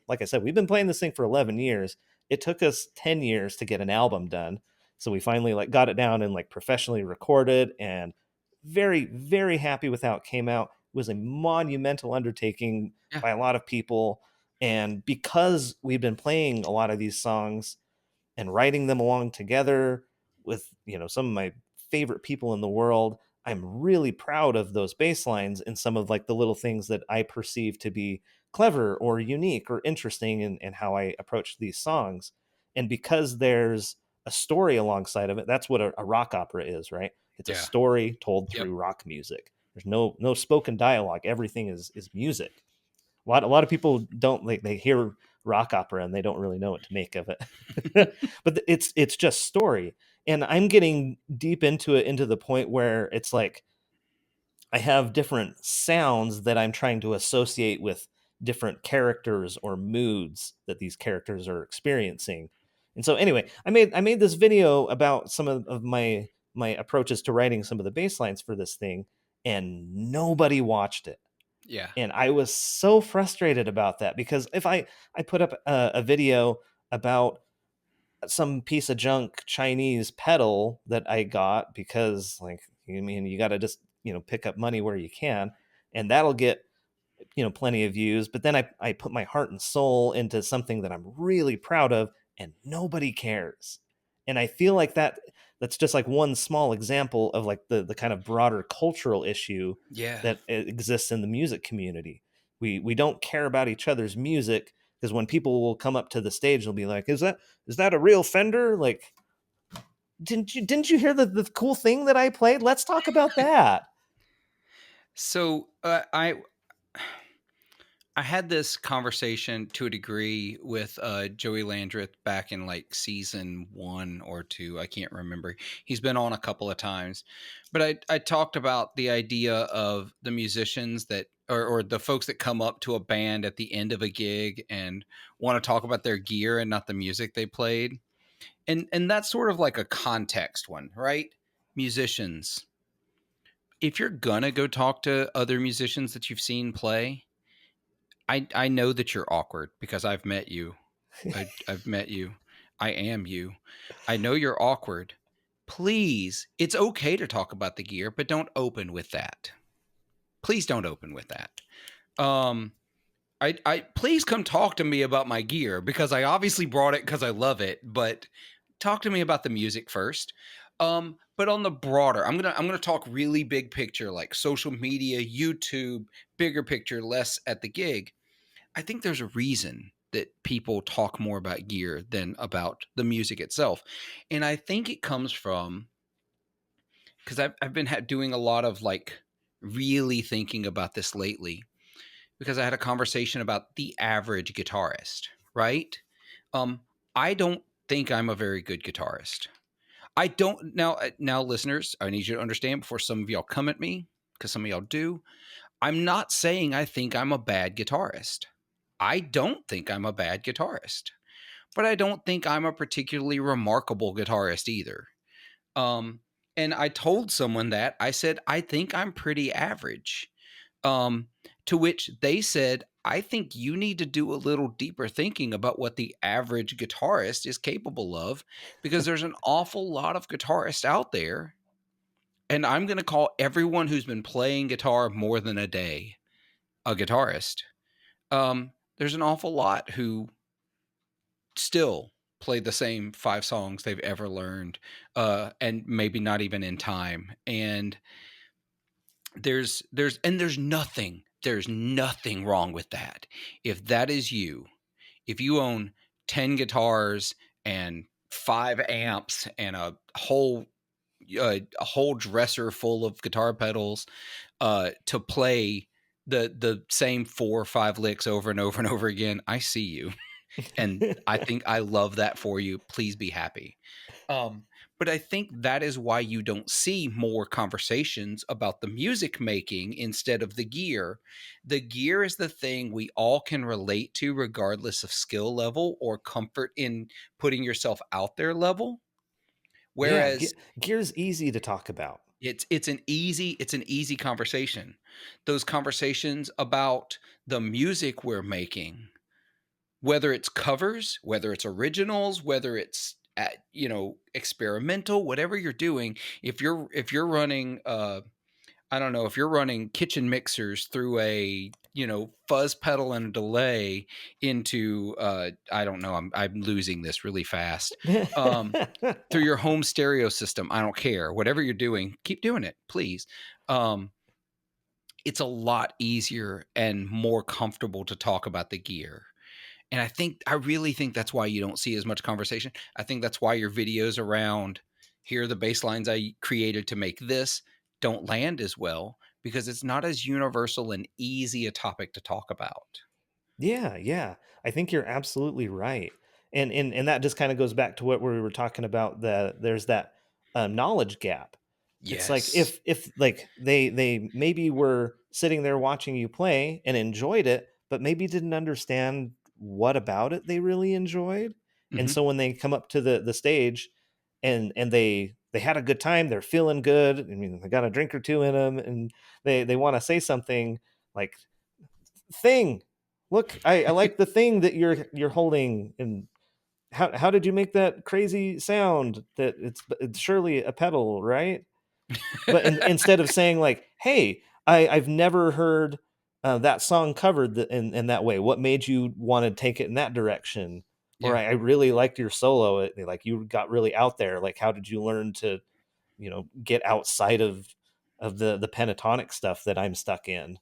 like I said, we've been playing this thing for 11 years. It took us 10 years to get an album done. So we finally like got it down and like professionally recorded, and very happy with how it came out. It was a monumental undertaking yeah, by a lot of people. And because we've been playing a lot of these songs and writing them along together with some of my favorite people in the world, I'm really proud of those bass lines and some of like the little things that I perceive to be clever or unique or interesting in how I approach these songs. And because there's a story alongside of it, that's what a rock opera is, right? It's a yeah, story told yep. through rock music. There's no spoken dialogue. Everything is music. A lot of people don't like, they hear rock opera and they don't really know what to make of it. But it's just story. And I'm getting deep into it, into the point where it's like I have different sounds that I'm trying to associate with different characters or moods that these characters are experiencing. And so anyway, I made this video about some of my approaches to writing some of the bass lines for this thing, and nobody watched it. Yeah. And I was so frustrated about that, because if I put up a video about some piece of junk Chinese pedal that I got, because, like, I mean, you got to just, pick up money where you can, and that'll get, plenty of views. But then I put my heart and soul into something that I'm really proud of, and nobody cares. And I feel like that's just like one small example of like the kind of broader cultural issue Yeah. that exists in the music community. We don't care about each other's music, because when people will come up to the stage, they'll be like, is that a real Fender? Like, didn't you hear the cool thing that I played? Let's talk about that. So I had this conversation to a degree with Joey Landreth back in like season 1 or 2. I can't remember. He's been on a couple of times, but I talked about the idea of the musicians that, or the folks that come up to a band at the end of a gig and want to talk about their gear and not the music they played. And that's sort of like a context one, right? Musicians. If you're gonna go talk to other musicians that you've seen play, I know that you're awkward because I've met you. I've met you. I am you. I know you're awkward. Please, it's okay to talk about the gear, but don't open with that. Please don't open with that. Um, I please come talk to me about my gear because I obviously brought it because I love it, but talk to me about the music first. But on the broader, I'm gonna talk really big picture, like social media, YouTube, bigger picture, less at the gig. I think there's a reason that people talk more about gear than about the music itself. And I think it comes from because I've been doing a lot of like really thinking about this lately because I had a conversation about the average guitarist, right? Um, I don't think I'm a very good guitarist. I don't now listeners, I need you to understand before some of y'all come at me, because some of y'all do. I'm not saying I think I'm a bad guitarist. I don't think I'm a bad guitarist, but I don't think I'm a particularly remarkable guitarist either. Um, and I told someone that I said, I think I'm pretty average. Um, to which they said, I think you need to do a little deeper thinking about what the average guitarist is capable of, because there's an awful lot of guitarists out there. And I'm going to call everyone who's been playing guitar more than a day a guitarist. There's an awful lot who still play the same 5 songs they've ever learned, and maybe not even in time. And there's nothing wrong with that. If that is you, if you own 10 guitars and 5 amps and a whole dresser full of guitar pedals, to play the same 4 or 5 licks over and over and over again, I see you. And I think I love that for you. Please be happy. Um, but I think that is why you don't see more conversations about the music making instead of the gear. The gear is the thing we all can relate to, regardless of skill level or comfort in putting yourself out there level. Yeah, Whereas gear's easy to talk about. it's an easy conversation. Those conversations about the music we're making, whether it's covers, whether it's originals, whether it's experimental, whatever you're doing. If you're running I don't know, if you're running kitchen mixers through a fuzz pedal and a delay into I don't know, I'm losing this really fast. um Through your home stereo system, I don't care, whatever you're doing, keep doing it, please. um it's a lot easier and more comfortable to talk about the gear. And I really think that's why you don't see as much conversation. I think that's why your videos around here are the bass lines I created to make this don't land as well, because it's not as universal and easy a topic to talk about. Yeah, yeah. I think you're absolutely right. And that just kind of goes back to what we were talking about, there's that knowledge gap. It's like Yes. if like they maybe were sitting there watching you play and enjoyed it, but maybe didn't understand what about it they really enjoyed. And Hmm. so when they come up to the stage and they had a good time, they're feeling good. I mean, they got a drink or two in them, and they want to say something like, "Thing, look, I like the thing that you're holding, and how did you make that crazy sound? That it's surely a pedal, right?" But instead of saying like, "Hey, I've never heard that song covered in that way. What made you want to take it in that direction?" Or Yeah. I really liked your solo. Like you got really out there. Like how did you learn to get outside of the pentatonic stuff that I'm stuck in?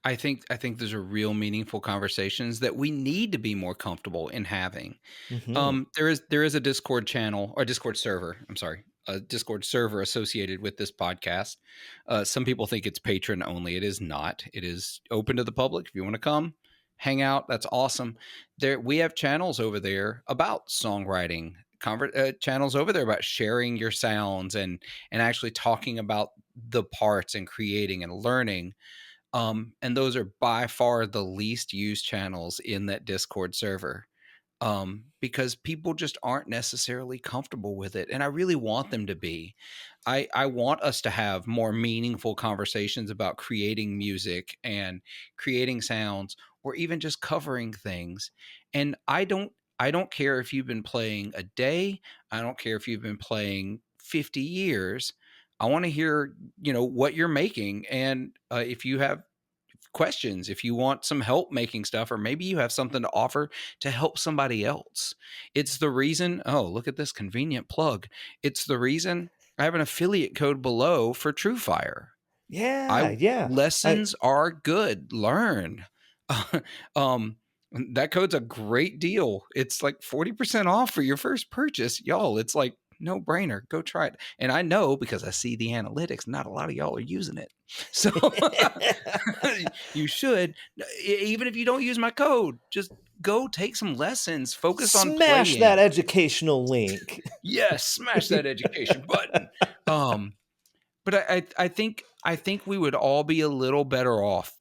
I think those are real meaningful conversations that we need to be more comfortable in having. Hmm. There is a Discord channel or Discord server. I'm sorry, a Discord server associated with this podcast. Some people think it's patron only. It is not. It is open to the public. If you want to come, hang out, that's awesome. There, we have channels over there about songwriting. Channels over there about sharing your sounds and actually talking about the parts and creating and learning. And those are by far the least used channels in that Discord server, because people just aren't necessarily comfortable with it. And I really want them to be. I want us to have more meaningful conversations about creating music and creating sounds or even just covering things. And I don't care if you've been playing a day, I don't care if you've been playing 50 years. I want to hear, what you're making, and if you have questions, if you want some help making stuff, or maybe you have something to offer to help somebody else. It's the reason, oh, look at this convenient plug. It's the reason I have an affiliate code below for TrueFire. I Yeah, yeah. I Lessons are good. Learn. um, that code's a great deal. It's like 40% off for your first purchase. Y'all, it's like no brainer. Go try it. And I know because I see the analytics, not a lot of y'all are using it. So you should, even if you don't use my code, just go take some lessons, focus on smash that playing. educational link. Yes, smash that education button. Um, but I think we would all be a little better off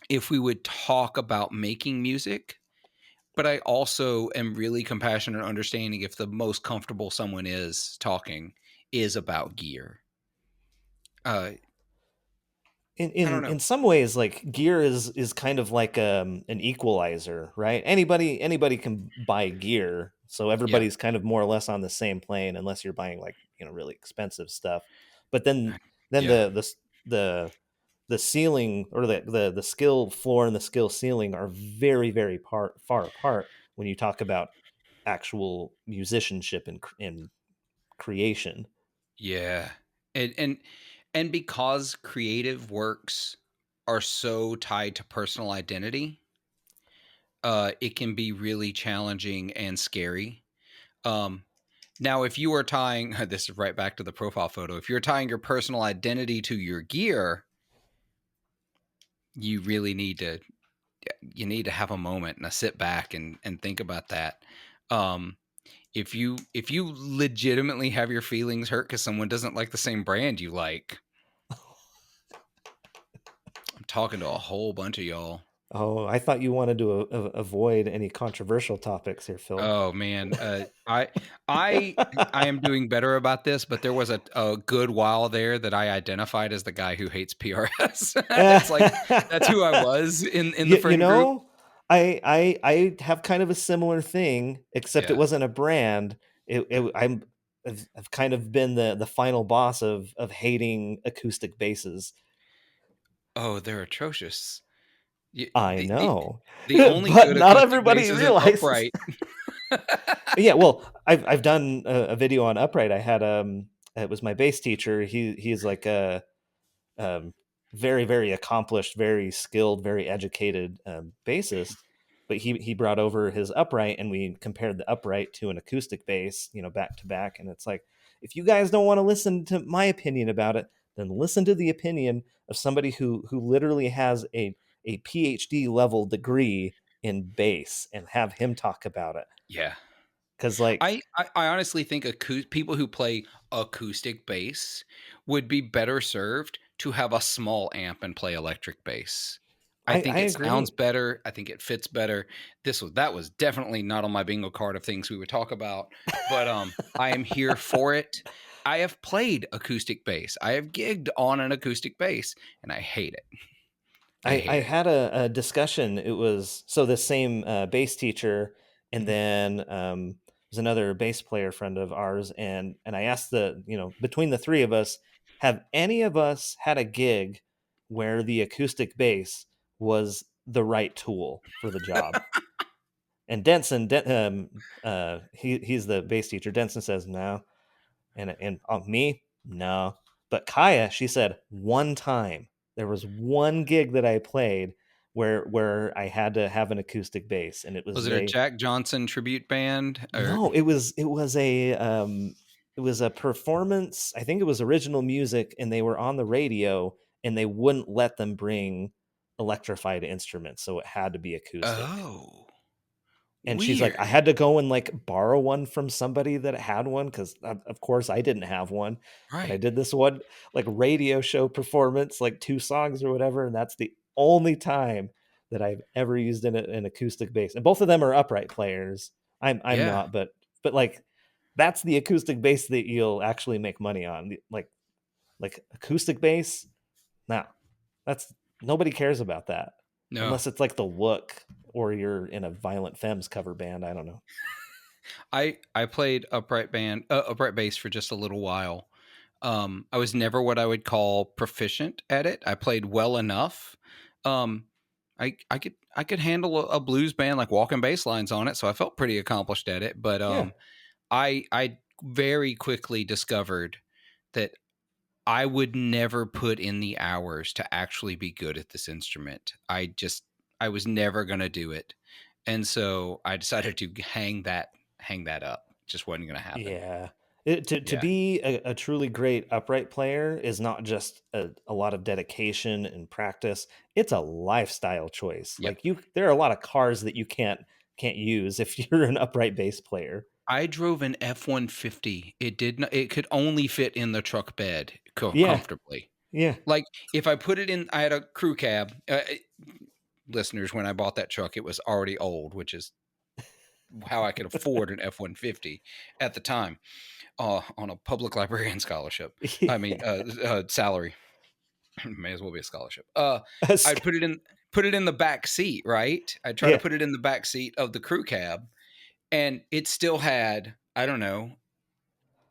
if we would talk about making music. But I also am really compassionate and understanding if the most comfortable someone is talking is about gear. Uh, in I don't in know. in some ways, like gear is kind of like an equalizer, right? Anybody can buy gear, so Yeah, everybody's kind of more or less on the same plane, unless you're buying like really expensive stuff. But then yeah, the the ceiling, or the skill floor and the skill ceiling are very far apart when you talk about actual musicianship and creation. yeah. And because creative works are so tied to personal identity, it can be really challenging and scary. Um, Now, if you are tying this is right back to the profile photo, if you're tying your personal identity to your gear, you really need to have a moment and a sit back and think about that. Um, if you legitimately have your feelings hurt because someone doesn't like the same brand you like, I'm talking to a whole bunch of y'all. Oh, I thought you wanted to avoid any controversial topics here, Phil. Oh man, I I am doing better about this, but there was a good while there that I identified as the guy who hates PRS. It's like that's who I was in the You friend group. know, I have kind of a similar thing, except it Yeah. wasn't a brand. I've kind of been the final boss of hating acoustic basses. Oh, they're atrocious. I know, The only but good not acoustic everybody bass is an realizes. upright. Yeah, well, I've done a video on upright. I had it was my bass teacher. He's like a very accomplished, very skilled, very educated bassist. But he brought over his upright, and we compared the upright to an acoustic bass, back to back. And it's like, if you guys don't want to listen to my opinion about it, then listen to the opinion of somebody who literally has a PhD level degree in bass, and have him talk about it. Yeah. Because like, I honestly think people who play acoustic bass would be better served to have a small amp and play electric bass. I I think it sounds agree. better. I think it fits better. That was definitely not on my bingo card of things we would talk about, but I am here for it. I have played acoustic bass. I have gigged on an acoustic bass and I hate it. I I hate it. had a discussion. It was so the same bass teacher, and Mhm. then there's another bass player friend of ours, and I asked between the three of us, have any of us had a gig where the acoustic bass was the right tool for the job? And he's the bass teacher. Denson says no, and me, no. But Kaya, she said one time there was one gig that I played where I had to have an acoustic bass, and it was Was it a they. Jack Johnson tribute band or No, it was a performance. I think it was original music, and they were on the radio, and they wouldn't let them bring electrified instruments, so it had to be acoustic. Oh, And she's like, I weird. had to go and like borrow one from somebody that had one because of course I didn't have one. But I Right. did this one like radio show performance, like 2 songs or whatever, and that's the only time that I've ever used an acoustic bass. And both of them are upright players. I'm Yeah. not, but like that's the acoustic bass that you'll actually make money on. Like acoustic bass, no, that's nobody cares about that No. unless it's like the look or you're in a Violent Femmes cover band. I don't know. I played upright bass for just a little while. I was never what I would call proficient at it. I played well enough. Um, I could handle a blues band like walking bass lines on it, so I felt pretty accomplished at it. But Yeah, I very quickly discovered that I would never put in the hours to actually be good at this instrument. I was never going to do it. And so I decided to hang that up. Just wasn't going to happen. yeah. To Yeah. be a truly great upright player is not just a lot of dedication and practice. It's a lifestyle choice. Yep. Like there are a lot of cars that you can't use if you're an upright bass player. I drove an F-150. It could only fit in the truck bed Yeah, comfortably. yeah. Like if I put it in I had a crew cab. Listeners, when I bought that truck, it was already old, which is how I could afford an F-150 at the time. On a public librarian scholarship. I mean, Yeah. salary. May as well be a scholarship. A I'd sc- put it in the back seat, right? I'd try to yeah. put it in the back seat of the crew cab, and it still had, I don't know,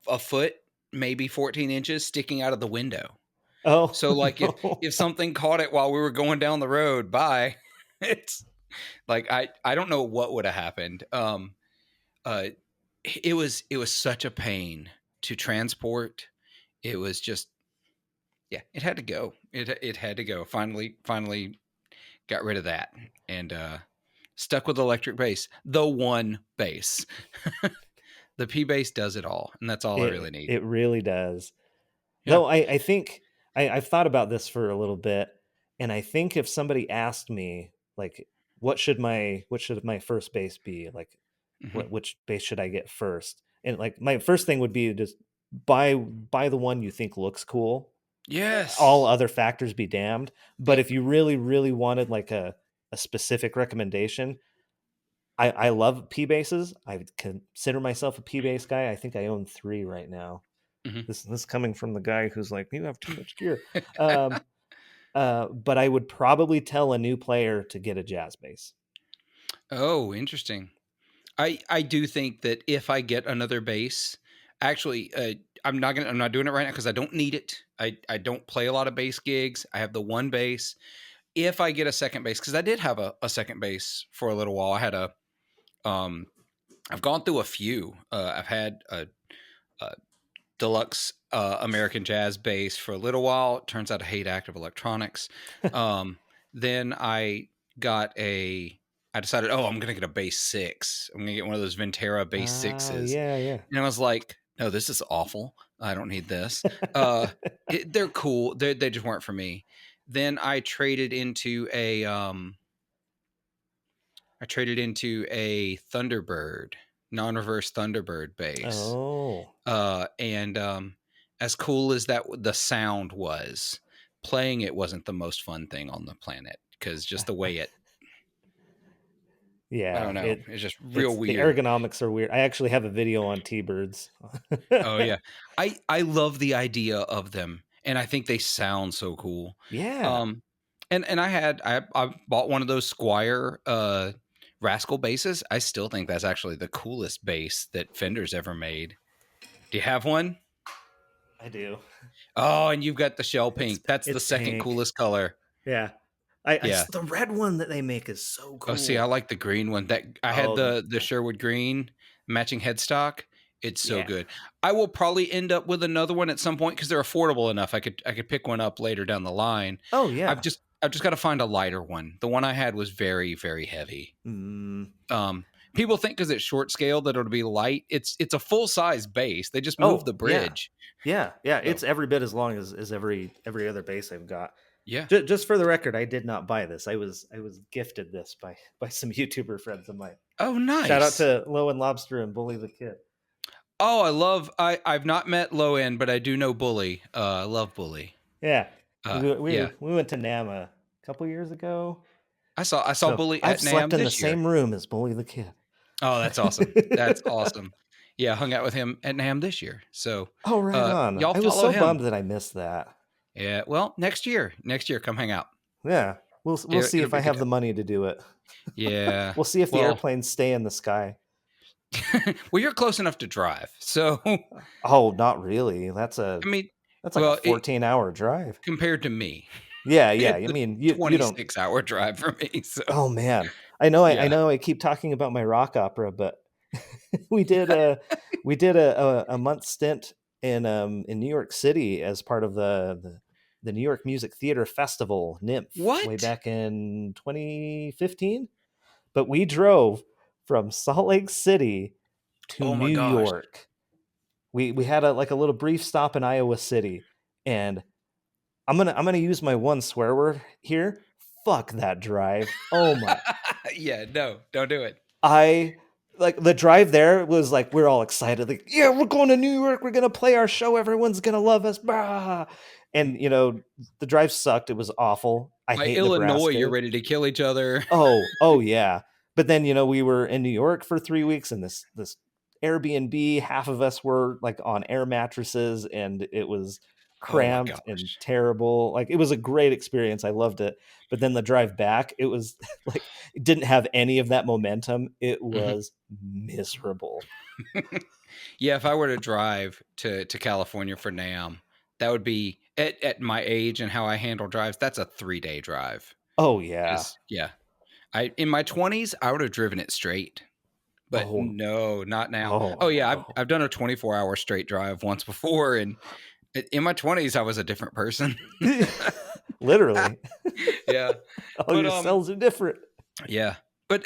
a foot, maybe 14 inches sticking out of the window. Oh So, like, no. if something caught it while we were going down the road, bye. It's like I don't know what would have happened. Uh, it was such a pain to transport. It was just yeah, it had to go. It had to go. Finally got rid of that and stuck with electric bass. The one bass. The P bass does it all, and that's all I really need. It really does. Yeah. Though I think I've thought about this for a little bit, and I think if somebody asked me like what should my first base be, like Hmm. which base should I get first, and like my first thing would be to just buy the one you think looks cool. All Yes. other factors be damned. But Yep. if you really wanted like a specific recommendation, I love P bases. I consider myself a P base guy. I think I own 3 right now. Hmm. This coming from the guy who's like, you have too much gear. Um, but I would probably tell a new player to get a jazz bass. Oh, interesting. I do think that if I get another bass, actually, I'm not doing it right now because I don't need it. I don't play a lot of bass gigs. I have the one bass. If I get a second bass, because I did have a second bass for a little while. Um, I've gone through a few. I've had a deluxe American jazz bass for a little while. It turns out I hate active electronics. Um, then I decided, oh, I'm going to get a bass six. I'm going to get one of those Ventera bass sixes. Yeah, yeah. And I was like, no, this is awful. I don't need this. Uh, they're cool. They just weren't for me. Then I traded into a Thunderbird, non-reverse Thunderbird bass. Oh, And as cool as that the sound was, playing it wasn't the most fun thing on the planet. because just the way it, I Yeah, don't know, it's just real it's the weird. ergonomics are weird. I actually have a video on T-Birds. Oh yeah. I love the idea of them, and I think they sound so cool. Yeah, Um, and I bought one of those Squire, Rascal basses. I still think that's actually the coolest bass that Fender's ever made. Do you have one? I do. Oh, and you've got the shell It's pink. That's the it's second pink. coolest color. Yeah. Yeah. The red one that they make is so Oh, see, I cool. like the green one. That I had Oh, the Sherwood green matching headstock. It's so yeah. good. I will probably end up with another one at some point because they're affordable enough. I could pick one up later down the line. Oh, yeah. I've just got to find a lighter one. The one I had was very very heavy. Mm. Um, People think because it's short scale that it'll be light. It's a full size base. They just move Oh, the yeah. bridge. Yeah, yeah, So it's every bit as long as every other bass I've got. yeah. Just for the record, I did not buy this. I was gifted this by some YouTuber friends of mine. Oh, Shout out nice. to Low and Lobster and Bully the Kid. Oh, I've not met Low End, but I do know Bully. I love Bully. Yeah, Yeah. we went to Nam a couple years ago. I saw So Bully I've at slept NAMM in the this year. same room as Bully the Kid. Oh, that's awesome. That's awesome. Yeah, I hung out with him at NAMM this year. So, Oh, right on. y'all I was follow so him. bummed that I missed that. Yeah, well, next year, come hang out. Yeah, we'll see It'll if be I a good have time. the money to do it. Yeah. We'll see if the Well, airplanes stay in the sky. well, you're close enough to drive. So, Oh, not really. I mean, That's like a well, 14-hour drive. compared to me, Yeah, yeah. I it's a mean, you don't. 26-hour drive for me. So, Oh man, I yeah. know. I keep talking about my rock opera, but we did a month stint in New York City as part of the New York Music Theater Festival NYMF way What? back in 2015. But we drove from Salt Lake City to Oh my New gosh. York. We had a like a little brief stop in Iowa City, and I'm gonna use my one swear word here. Fuck that drive. Oh my. Yeah, no, don't do it. I like the drive there was like we're all excited, like, yeah, we're going to New York, we're gonna play our show, everyone's gonna love us. Bah! And the drive sucked. It was awful. I By hate Illinois, you're Nebraska. ready to kill each other. Oh yeah. But then, we were in New York for 3 weeks and this Airbnb, half of us were like on air mattresses and it was Oh my cramped and gosh. terrible. Like it was a great experience. I loved it. But then the drive back, it was like it didn't have any of that momentum. It Mhm. was miserable. Yeah, if I were to drive to California for NAMM, that would be at my age and how I handle drives, that's a 3-day drive. Oh yeah. Because yeah, I in my 20s, I would have driven it straight, but Oh, no, not now. oh Oh, yeah, no. I've done a 24-hour straight drive once before, and in my 20s, I was a different person. Literally. Yeah, All but, your cells are different. yeah. But,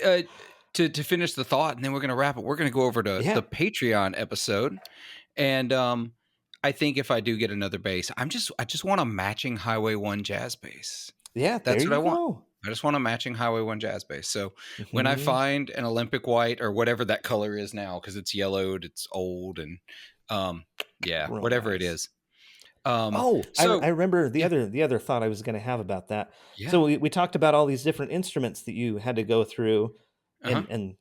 to finish the thought, and then we're gonna wrap it, we're gonna go over to Yeah. the Patreon episode, and, I think if I do get another bass, I just want a matching Highway 1 jazz bass. Yeah, there That's what I you want. go. I just want a matching Highway 1 jazz bass. So when I Mhm. find an Olympic white or whatever that color is now, because it's yellowed, it's old, and um, yeah, Real whatever it nice. is. Oh, I So remember yeah, the other thought I was going to have about that. yeah, So we talked about all these different instruments that you had to go through, uh-huh, and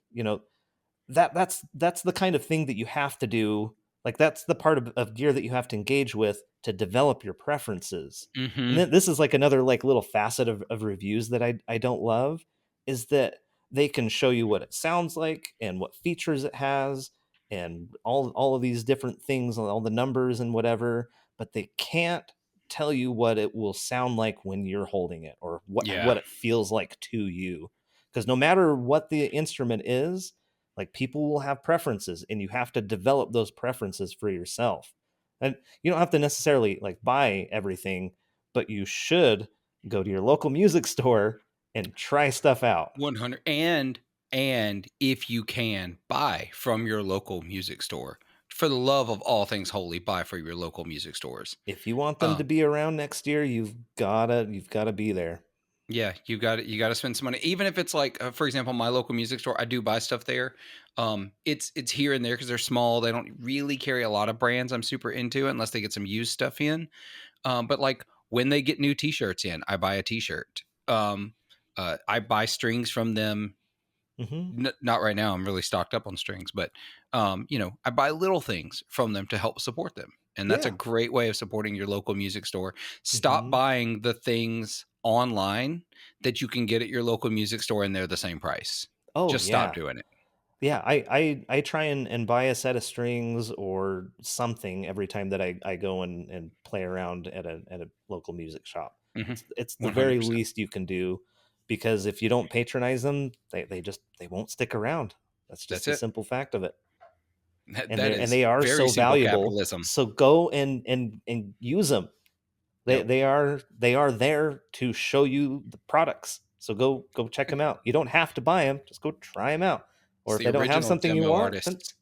that's the kind of thing that you have to do. Like that's the part of gear that you have to engage with to develop your preferences. And mm-hmm, then this is like another like little facet of reviews that I don't love is that they can show you what it sounds like and what features it has and all of these different things, all the numbers and whatever, but they can't tell you what it will sound like when you're holding it or yeah, what it feels like to you. Because no matter what the instrument is, like people will have preferences and you have to develop those preferences for yourself. And you don't have to necessarily like buy everything, but you should go to your local music store and try stuff out. 100. And if you can buy from your local music store, for the love of all things holy, buy from your local music stores. If you want them to Um, be around next year, you've got to be there. Yeah, you got to spend some money, even if it's like, for example, my local music store. I do buy stuff there. It's here and there because they're small. They don't really carry a lot of brands I'm super into unless they get some used stuff in. But like when they get new T-shirts in, I buy a T-shirt. I buy strings from them. Hmm. Not right now. I'm really stocked up on strings, but I buy little things from them to help support them, and that's a Yeah. great way of supporting your local music store. Stop Hmm. buying the things online that you can get at your local music store, and they're the same price. Oh Just stop yeah. doing it. Yeah, I try and buy a set of strings or something every time that I go and play around at a local music shop. Hmm. It's the very 100%. least you can do, because if you don't patronize them, they won't stick around. That's just That's the it. simple fact of it. That, And that and is they are very so simple valuable. capitalism. So go and use them. They Yep. they are they are there to show you the products. So go check them out. You don't have to buy them. Just go try them out. It's Or if the they don't have original something you demo want, then artists.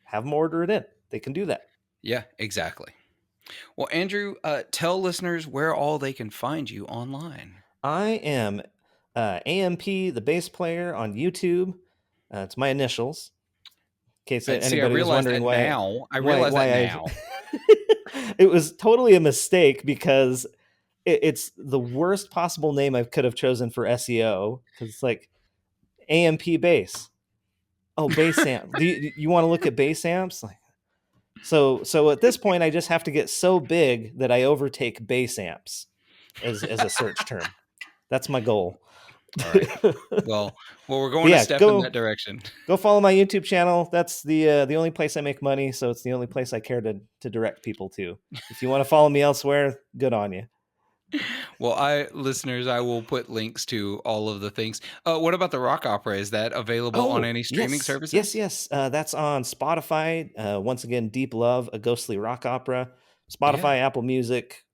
have them order it in. They can do that. Yeah, exactly. Well, Andrew, tell listeners where all they can find you online. I am AMP, the bass player on YouTube. It's my initials. In case See, I anybody was realize wondering that now. I realize that why I now. it was totally a mistake, because it's the worst possible name I could have chosen for SEO, because it's like AMP bass. Oh, bass amp. You want to look at bass amps? Like, so at this point, I just have to get so big that I overtake bass amps as a search term. That's my goal. All right. But Well, we're going a yeah, step in that direction. go follow my YouTube channel. That's the only place I make money, so it's the only place I care to direct people to. If you want to follow me elsewhere, good on you. Well, listeners, I will put links to all of the things. What about the rock opera? Is that available on Oh any streaming yes, yes, services? yes. That's on Spotify. Once again, Deep Love, a ghostly rock opera. Yeah, Spotify, Apple Music,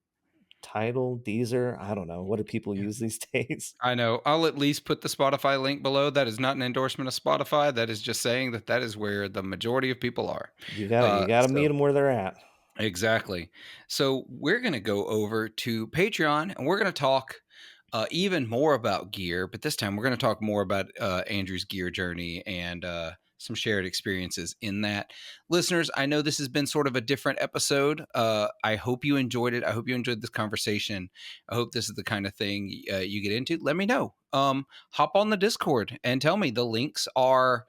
Tidal, Deezer. I don't know. What do people yeah. use these days? I know. I'll at least put the Spotify link below. That is not an endorsement of Spotify. That is just saying that that is where the majority of people are. You got to meet So them where they're at. exactly. So we're going to go over to Patreon and we're going to talk even more about gear, but this time we're going to talk more about Andrew's gear journey and some shared experiences in that. Listeners, I know this has been sort of a different episode. I hope you enjoyed it. I hope you enjoyed this conversation. I hope this is the kind of thing you get into. Let me know. Hop on the Discord and tell me. The links are.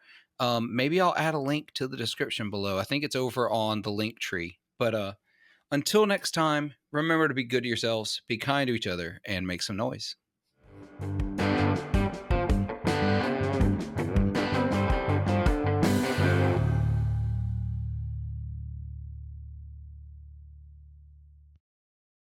Maybe I'll add a link to the description below. I think it's over on the link tree. But until next time, remember to be good to yourselves, be kind to each other, and make some noise.